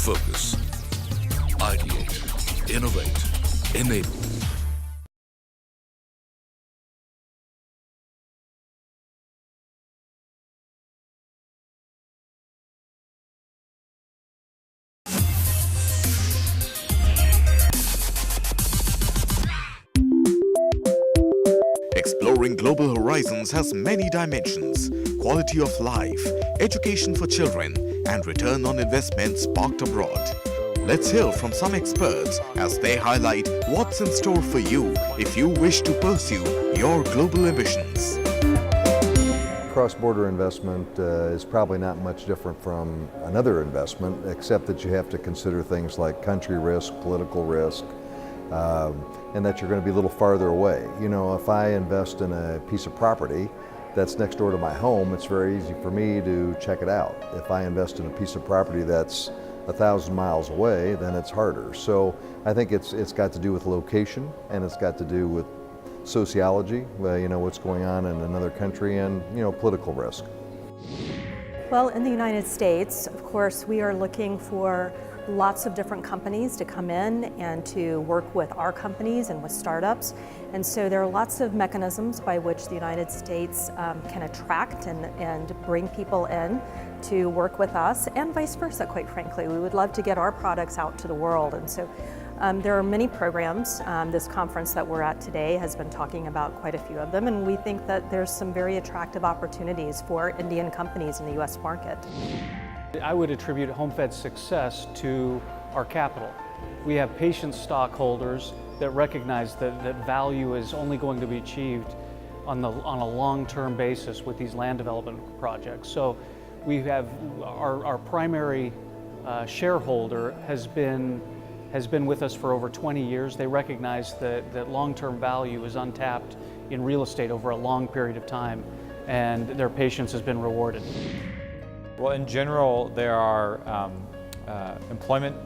Focus. Ideate. Innovate. Enable. Exploring global horizons has many dimensions: quality of life, education for children, and return on investment sparked abroad. Let's hear from some experts as they highlight what's in store for you if you wish to pursue your global ambitions. Cross-border investment is probably not much different from another investment, except that you have to consider things like country risk, political risk, and that you're going to be a little farther away. You know, if I invest in a piece of property that's next door to my home, it's very easy for me to check it out. If I invest in a piece of property that's 1,000 miles away, then it's harder. So I think it's got to do with location, and it's got to do with sociology, you know, what's going on in another country, and, you know, political risk. Well, in the United States, of course, we are looking for lots of different companies to come in and to work with our companies and with startups. And so there are lots of mechanisms by which the United States can attract and bring people in to work with us, and vice versa, quite frankly. We would love to get our products out to the world. And so there are many programs. This conference that we're at today has been talking about quite a few of them, and we think that there's some very attractive opportunities for Indian companies in the US market. I would attribute HomeFed's success to our capital. We have patient stockholders that recognize that value is only going to be achieved on a long-term basis with these land development projects. So we have our primary shareholder has been with us for over 20 years. They recognize that long-term value is untapped in real estate over a long period of time, and their patience has been rewarded. Well, in general, there are employment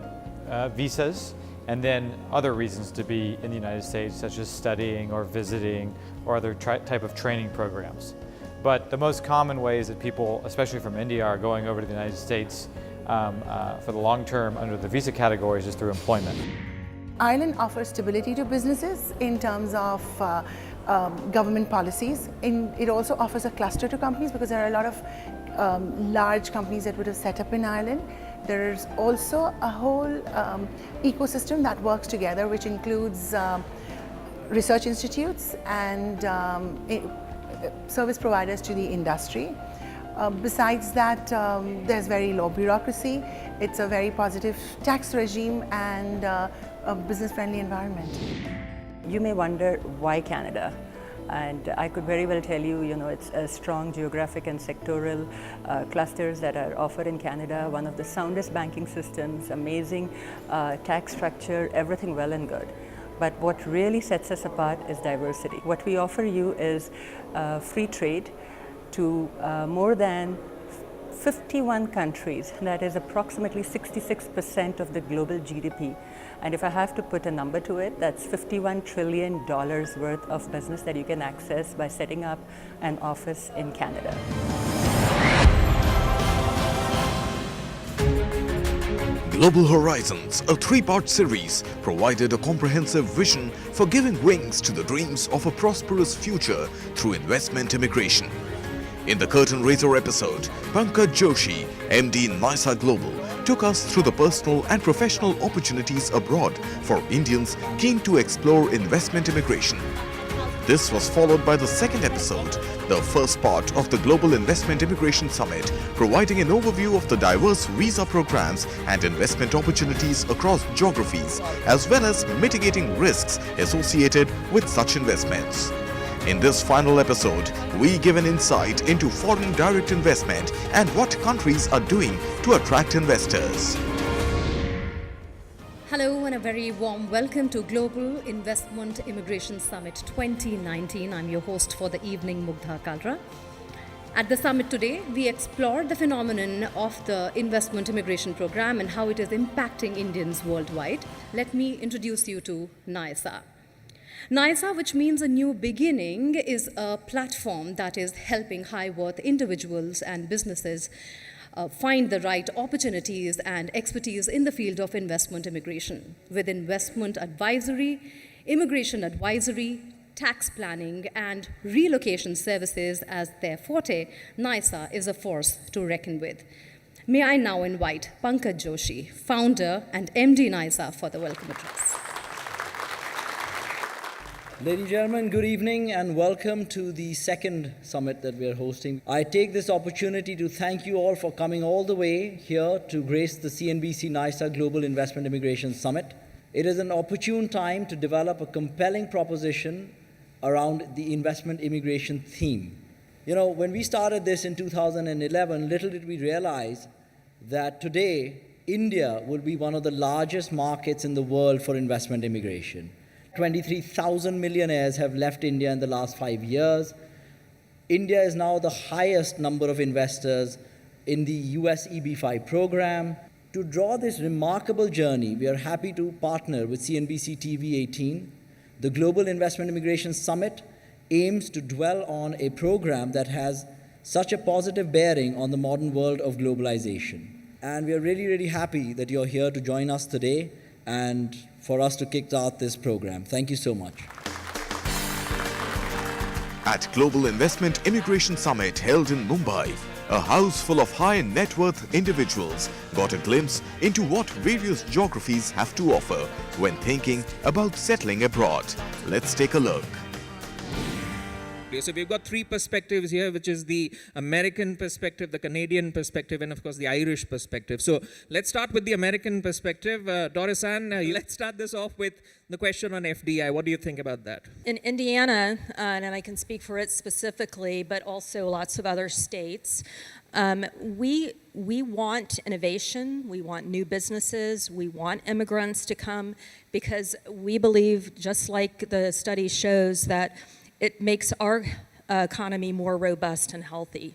visas, and then other reasons to be in the United States, such as studying or visiting or other type of training programs. But the most common ways that people, especially from India, are going over to the United States for the long term under the visa categories is through employment. Ireland offers stability to businesses in terms of government policies. It also offers a cluster to companies because there are a lot of large companies that would have set up in Ireland. There's also a whole ecosystem that works together, which includes research institutes and service providers to the industry. Besides that, there's very low bureaucracy. It's a very positive tax regime and a business-friendly environment. You may wonder why Canada? And I could very well tell you, it's a strong geographic and sectoral clusters that are offered in Canada, one of the soundest banking systems, amazing tax structure, everything well and good. But what really sets us apart is diversity. What we offer you is free trade to more than 51 countries. That is approximately 66% of the global GDP. And if I have to put a number to it, that's $51 trillion worth of business that you can access by setting up an office in Canada. Global Horizons, a three-part series, provided a comprehensive vision for giving wings to the dreams of a prosperous future through investment immigration. In the Curtain Raiser episode, Pankaj Joshi, MD NISA Global, took us through the personal and professional opportunities abroad for Indians keen to explore investment immigration. This was followed by the second episode, the first part of the Global Investment Immigration Summit, providing an overview of the diverse visa programs and investment opportunities across geographies, as well as mitigating risks associated with such investments. In this final episode, we give an insight into foreign direct investment and what countries are doing to attract investors. Hello and a very warm welcome to Global Investment Immigration Summit 2019. I'm your host for the evening, Mugdha Kalra. At the summit today, we explored the phenomenon of the investment immigration program and how it is impacting Indians worldwide. Let me introduce you to NISA. NISA, which means a new beginning, is a platform that is helping high-worth individuals and businesses find the right opportunities and expertise in the field of investment immigration. With investment advisory, immigration advisory, tax planning, and relocation services as their forte, NISA is a force to reckon with. May I now invite Pankaj Joshi, founder and MD NISA, for the welcome address. Ladies and gentlemen, good evening and welcome to the second summit that we are hosting. I take this opportunity to thank you all for coming all the way here to grace the CNBC NISA Global Investment Immigration Summit. It is an opportune time to develop a compelling proposition around the investment immigration theme. You know, when we started this in 2011, little did we realize that today India will be one of the largest markets in the world for investment immigration. 23,000 millionaires have left India in the last 5 years. India is now the highest number of investors in the US EB5 program. To draw this remarkable journey, we are happy to partner with CNBC TV 18. The Global Investment Immigration Summit aims to dwell on a program that has such a positive bearing on the modern world of globalization. And we are really, really happy that you're here to join us today and for us to kick start this program. Thank you so much. At Global Investment Immigration Summit held in Mumbai, a house full of high net worth individuals got a glimpse into what various geographies have to offer when thinking about settling abroad. Let's take a look. So we've got three perspectives here, which is the American perspective, the Canadian perspective, and of course the Irish perspective. So let's start with the American perspective. Doris Ann, let's start this off with the question on FDI. What do you think about that? In Indiana, and I can speak for it specifically, but also lots of other states, we want innovation, we want new businesses, we want immigrants to come because we believe, just like the study shows, that it makes our economy more robust and healthy.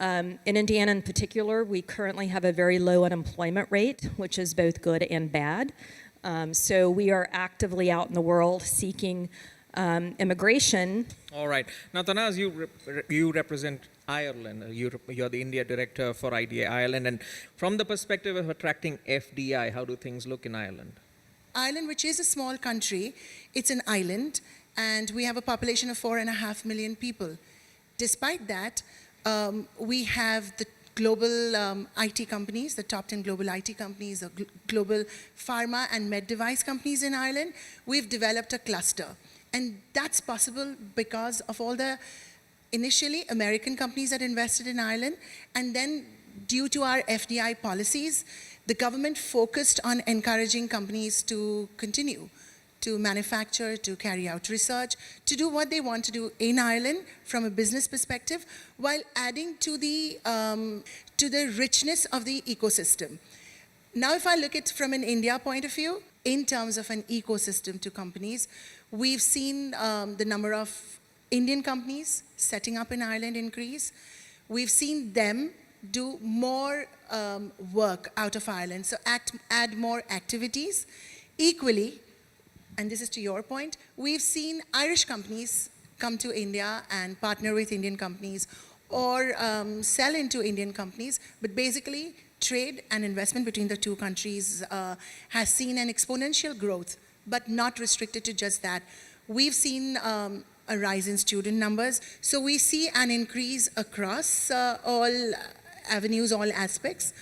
In Indiana in particular, we currently have a very low unemployment rate, which is both good and bad. So we are actively out in the world seeking immigration. All right. Now, Tanaz, you represent Ireland. You're the India director for IDA Ireland. And from the perspective of attracting FDI, how do things look in Ireland? Ireland, which is a small country, it's an island, and we have a population of 4.5 million people. Despite that, we have the global IT companies, the top 10 global IT companies, the global pharma and med device companies in Ireland. We've developed a cluster. And that's possible because of all the initially American companies that invested in Ireland, and then due to our FDI policies, the government focused on encouraging companies to continue to manufacture, to carry out research, to do what they want to do in Ireland from a business perspective, while adding to the richness of the ecosystem. Now, if I look at it from an India point of view, in terms of an ecosystem to companies, we've seen the number of Indian companies setting up in Ireland increase. We've seen them do more work out of Ireland, so add more activities. Equally, and this is to your point, we've seen Irish companies come to India and partner with Indian companies or sell into Indian companies, but basically trade and investment between the two countries has seen an exponential growth, but not restricted to just that. We've seen a rise in student numbers, so we see an increase across all avenues, all aspects,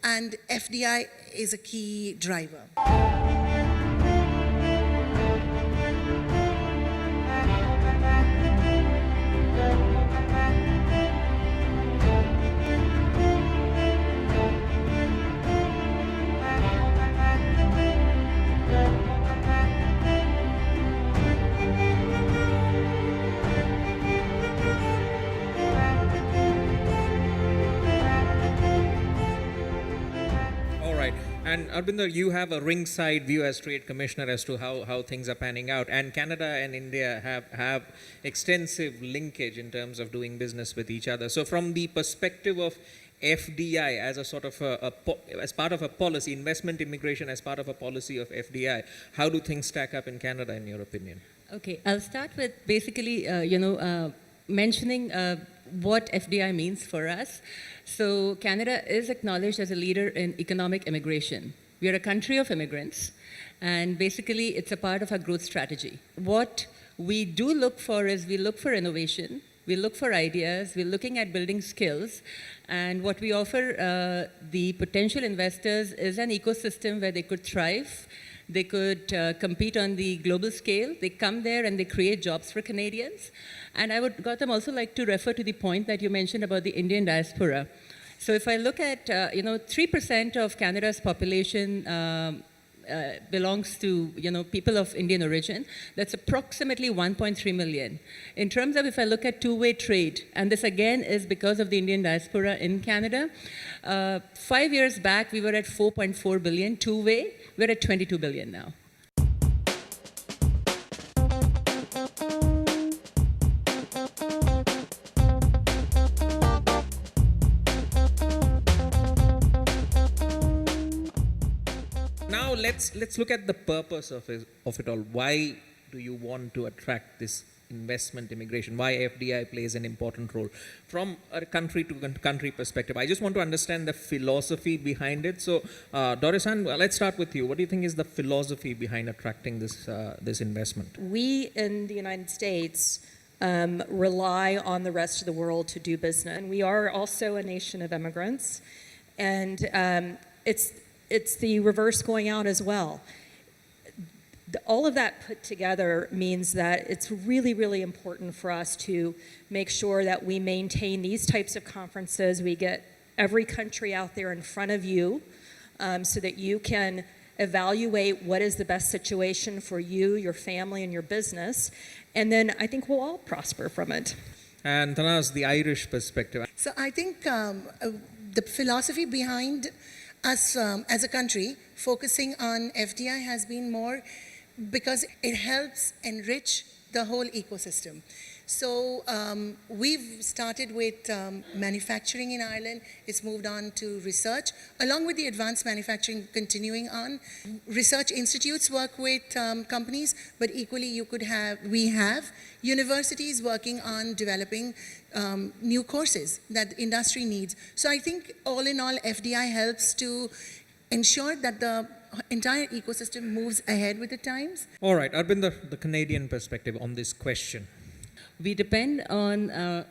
and FDI is a key driver. And Arvinder, you have a ringside view as Trade Commissioner as to how things are panning out. And Canada and India have extensive linkage in terms of doing business with each other. So from the perspective of FDI as a sort of as part of a policy, investment immigration as part of a policy of FDI, how do things stack up in Canada in your opinion? Okay, I'll start with basically, mentioning what FDI means for us. So Canada is acknowledged as a leader in economic immigration. We are a country of immigrants, and basically it's a part of our growth strategy. What we do look for is we look for innovation, we look for ideas, we're looking at building skills, and what we offer the potential investors is an ecosystem where they could thrive, they could compete on the global scale, they come there and they create jobs for Canadians. And I would, Gautam, also like to refer to the point that you mentioned about the Indian diaspora. So if I look at, 3% of Canada's population belongs to, people of Indian origin. That's approximately 1.3 million. In terms of if I look at two-way trade, and this again is because of the Indian diaspora in Canada, 5 years back we were at 4.4 billion two-way. We're at 22 billion now. Now let's look at the purpose of it all. Why do you want to attract this investment immigration? Why FDI plays an important role from a country to country perspective? I just want to understand the philosophy behind it. So, Doris-Ann, let's start with you. What do you think is the philosophy behind attracting this investment? We in the United States rely on the rest of the world to do business. And we are also a nation of immigrants, and it's the reverse going out as well. All of that put together means that it's really, really important for us to make sure that we maintain these types of conferences. We get every country out there in front of you so that you can evaluate what is the best situation for you, your family, and your business. And then I think we'll all prosper from it. And Tanas, the Irish perspective. So I think the philosophy behind us as a country focusing on FDI has been more because it helps enrich the whole ecosystem. So we've started with manufacturing in Ireland. It's moved on to research, along with the advanced manufacturing continuing on. Research institutes work with companies, but equally we have universities working on developing new courses that the industry needs. So I think all in all, FDI helps to ensure that the entire ecosystem moves ahead with the times. All right, Arbinder, the Canadian perspective on this question. We depend on,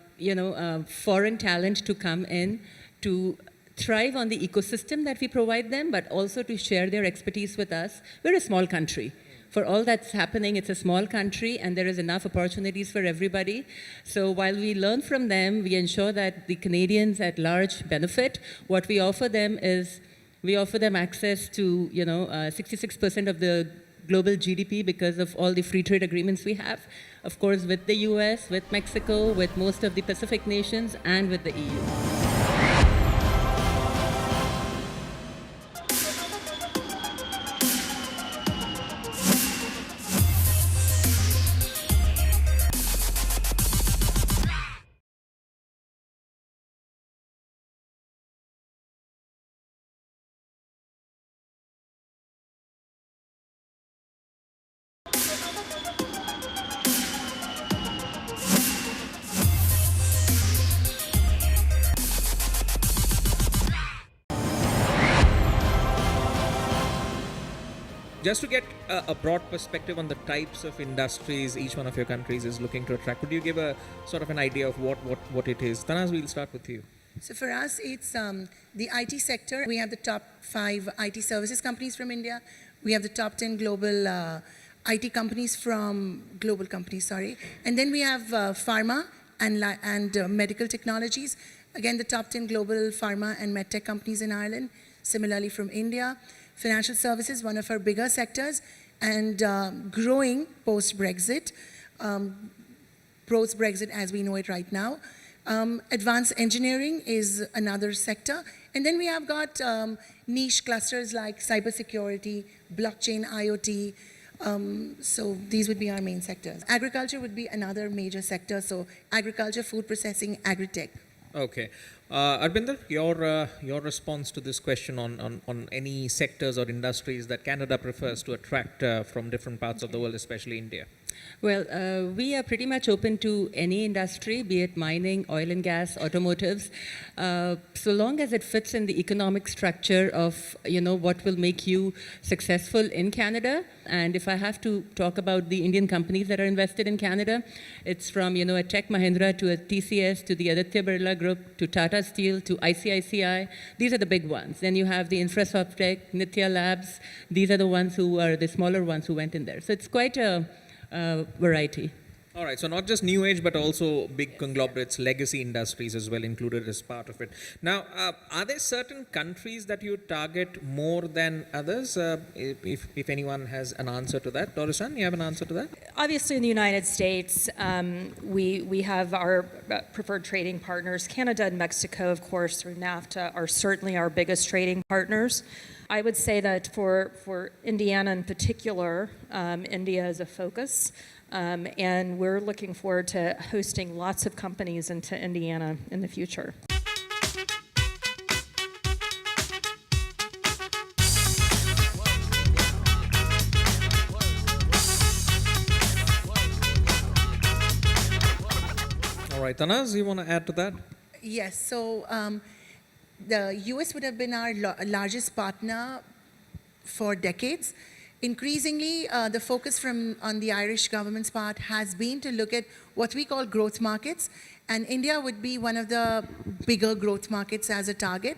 foreign talent to come in to thrive on the ecosystem that we provide them, but also to share their expertise with us. We're a small country. For all that's happening, it's a small country and there is enough opportunities for everybody. So while we learn from them, we ensure that the Canadians at large benefit. What we offer them is, we offer them access to, 66% of the global GDP because of all the free trade agreements we have. Of course, with the US, with Mexico, with most of the Pacific nations, and with the EU. Just to get a broad perspective on the types of industries each one of your countries is looking to attract, could you give a sort of an idea of what it is? Tanas, we'll start with you. So for us, it's the IT sector. We have the top 5 IT services companies from India. We have the top 10 global IT companies global companies. And then we have pharma and medical technologies. Again, the top 10 global pharma and medtech companies in Ireland. Similarly from India. Financial services, one of our bigger sectors, and growing post-Brexit, post-Brexit as we know it right now. Advanced engineering is another sector. And then we have got niche clusters like cybersecurity, blockchain, IoT. So these would be our main sectors. Agriculture would be another major sector. So agriculture, food processing, agri-tech. Okay. Arbinder, your response to this question on any sectors or industries that Canada prefers to attract from different parts of the world, especially India. Well, we are pretty much open to any industry, be it mining, oil and gas, automotives, so long as it fits in the economic structure of, what will make you successful in Canada. And if I have to talk about the Indian companies that are invested in Canada, it's from, a Tech Mahindra to a TCS to the Aditya Birla Group to Tata Steel to ICICI. These are the big ones. Then you have the Infrasoftec, Nitya Labs. These are the ones who are the smaller ones who went in there. So it's quite a variety. All right, so not just new age, but also big conglomerates, legacy industries as well included as part of it. Now, are there certain countries that you target more than others? If anyone has an answer to that. Doris-san, you have an answer to that? Obviously, in the United States, we have our preferred trading partners. Canada and Mexico, of course, through NAFTA, are certainly our biggest trading partners. I would say that for Indiana in particular, India is a focus. And we're looking forward to hosting lots of companies into Indiana in the future. All right, Tanaz, you want to add to that? Yes, so the US would have been our largest partner for decades. Increasingly, the focus on the Irish government's part has been to look at what we call growth markets, and India would be one of the bigger growth markets as a target.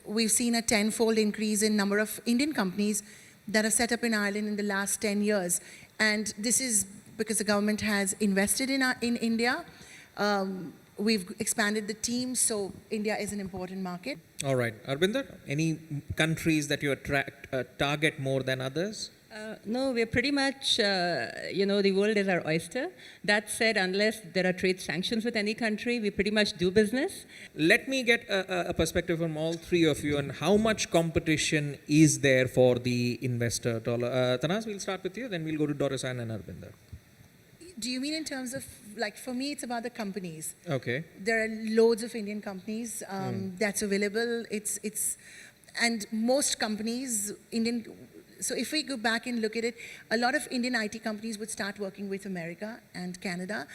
We've seen a tenfold increase in number of Indian companies that have set up in Ireland in the last 10 years, and this is because the government has invested in India. We've expanded the team, so India is an important market. All right. Arvinder, any countries that you target more than others? No, we're pretty much, the world is our oyster. That said, unless there are trade sanctions with any country, we pretty much do business. Let me get a perspective from all three of you on how much competition is there for the investor. Tanaz, we'll start with you, then we'll go to Doris-san and Arvinder. Do you mean in terms of, for me, it's about the companies. Okay. There are loads of Indian companies that's available. And most companies, so if we go back and look at it, a lot of Indian IT companies would start working with America and Canada.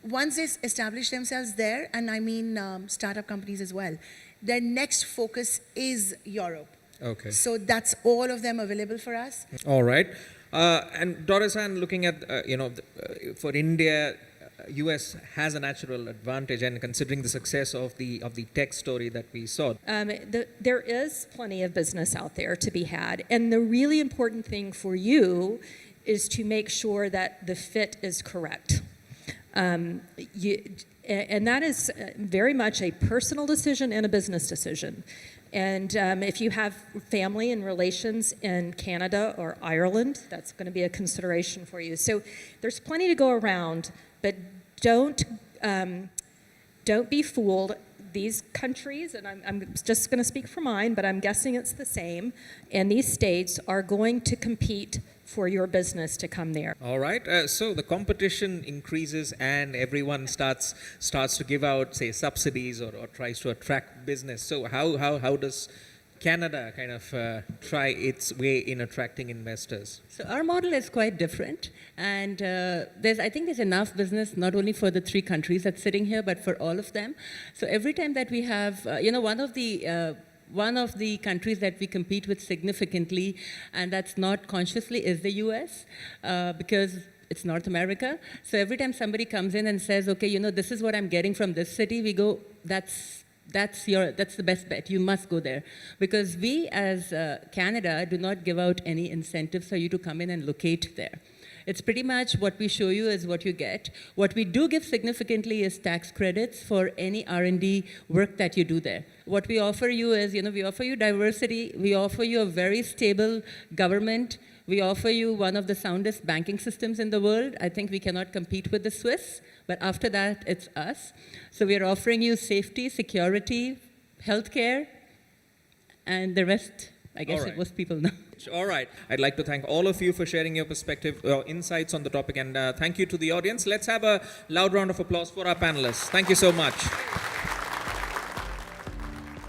Once they establish themselves there, and I mean startup companies as well, their next focus is Europe. Okay. So that's all of them available for us. All right. And Doris-san, looking at, for India, US has a natural advantage, and considering the success of the tech story that we saw. There is plenty of business out there to be had, and the really important thing for you is to make sure that the fit is correct. And that is very much a personal decision and a business decision. And if you have family and relations in Canada or Ireland, that's going to be a consideration for you. So there's plenty to go around, but don't be fooled. These countries, and I'm just going to speak for mine, but I'm guessing it's the same, and these states are going to compete for your business to come there. All right. So the competition increases, and everyone starts to give out, say, subsidies or tries to attract business. So how does Canada kind of try its way in attracting investors? So our model is quite different, and I think there's enough business not only for the three countries that's sitting here, but for all of them. So every time that we have, one of the countries that we compete with significantly, and that's not consciously, is the US, because it's North America. So every time somebody comes in and says, okay, this is what I'm getting from this city, we go, that's the best bet. You must go there. Because we, as Canada, do not give out any incentives for you to come in and locate there. It's pretty much what we show you is what you get. What we do give significantly is tax credits for any R&D work that you do there. What we offer you is, we offer you diversity. We offer you a very stable government. We offer you one of the soundest banking systems in the world. I think we cannot compete with the Swiss, but after that, it's us. So we are offering you safety, security, healthcare, and the rest, I guess most people know. All right. I'd like to thank all of you for sharing your perspective, insights on the topic, and thank you to the audience. Let's have a loud round of applause for our panelists. Thank you so much.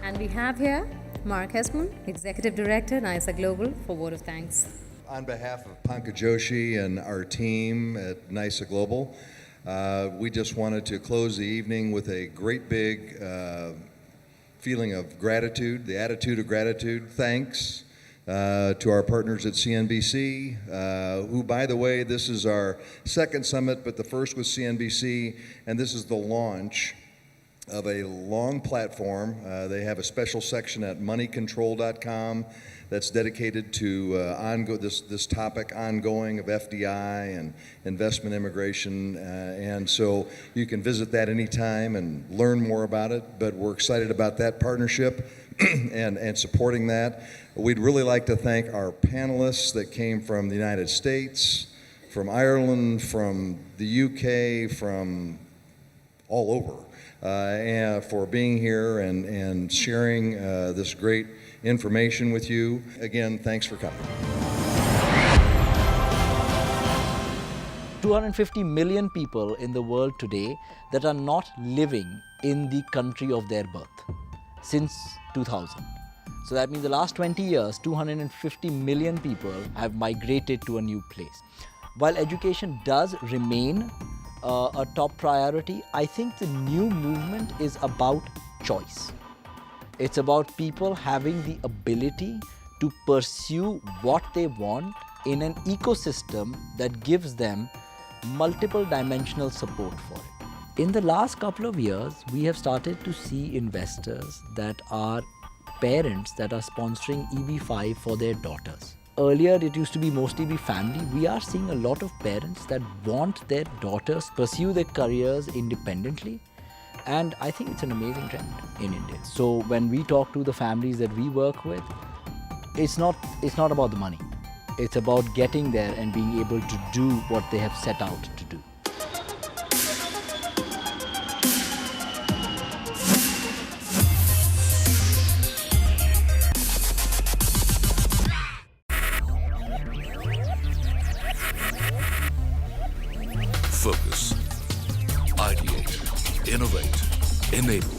And we have here Mark Hesmond, Executive Director, NISA Global, for word of thanks. On behalf of Pankaj Joshi and our team at NISA Global, we just wanted to close the evening with a great big feeling of gratitude, the attitude of gratitude. Thanks to our partners at CNBC, who, by the way, this is our second summit, but the first was CNBC, and this is the launch of a long platform. They have a special section at moneycontrol.com that's dedicated to this topic ongoing of FDI and investment immigration, and so you can visit that anytime and learn more about it. But we're excited about that partnership and supporting that. We'd really like to thank our panelists that came from the United States, from Ireland, from the UK, from all over, and for being here and sharing this great information with you. Again, thanks for coming. 250 million people in the world today that are not living in the country of their birth since 2000. So that means the last 20 years, 250 million people have migrated to a new place. While education does remain a top priority, I think the new movement is about choice. It's about people having the ability to pursue what they want in an ecosystem that gives them multiple dimensional support for it. In the last couple of years, we have started to see investors that are parents that are sponsoring EB5 for their daughters. Earlier, it used to be mostly be family. We are seeing a lot of parents that want their daughters pursue their careers independently. And I think it's an amazing trend in India. So when we talk to the families that we work with, it's not about the money. It's about getting there and being able to do what they have set out to do. Focus, ideate, innovate, enable.